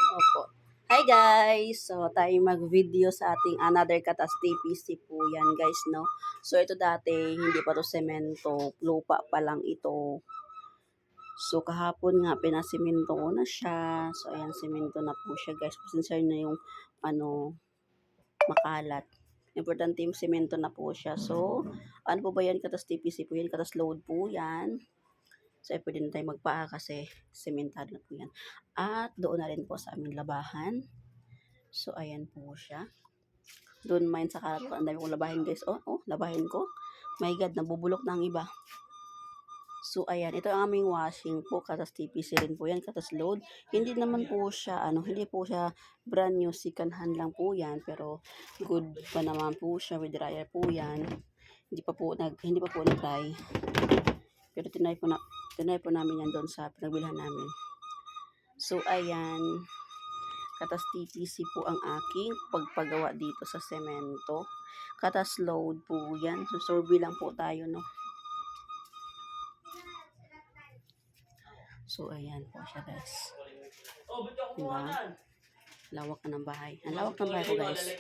Opo. Hi guys! So, tayo mag-video sa ating another katas TPC po yan guys, no? So, ito dati, hindi pa to semento, lupa pa lang ito. So, kahapon nga, pinasemento ko na siya. So, ayan, semento na po siya guys. Pasensya na yung, makalat. Importante yung semento na po siya. So, ano po ba yan? Katas TPC po yan. Katas load po yan. So, pwede na tayo magpaa kasi sementado na po yan. At doon na rin po sa aming labahan. So, ayan po siya. Doon main sa karat ko. Ang dami kong labahin guys. Labahin ko. My God, nabubulok na ang iba. So, ayan. Ito ang aming washing po. Katas TPC rin po yan. Katas load. Hindi naman po siya, hindi po siya brand new. Second hand lang po yan. Pero, good pa naman po siya. With dryer po yan. Hindi pa po nag-dry. Pero tinay po namin yan doon sa pinagbilhan namin. So, ayan. Katas TPC po ang aking pagpagawa dito sa semento. Katas load po yan. So, survey lang po tayo, no? So, ayan po siya, guys. Diba? Lawak na ng bahay. Ang lawak ng bahay ko, guys.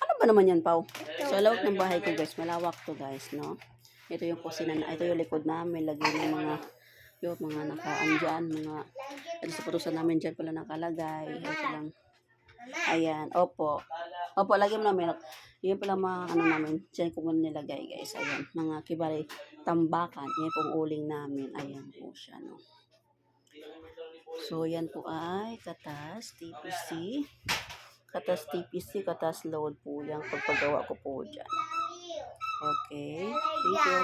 Ano ba naman yan, Pao? So, lawak ng bahay ko, guys. Malawak to, guys, no? Ito yung kusina na. Ito yung likod namin. Lagyan ng mga nakaandyan, sa putusan namin dyan pala nakalagay. Ito lang. Ayan, opo, lagyan mo namin. Yan pala mga namin, dyan ko muna nilagay guys. Ayan, mga kibali tambakan. Yan pong uling namin. Ayan po siya, no. So, yan po ay katas TPC. Katas load po yung pagpagawa ko po dyan. Okay, thank you.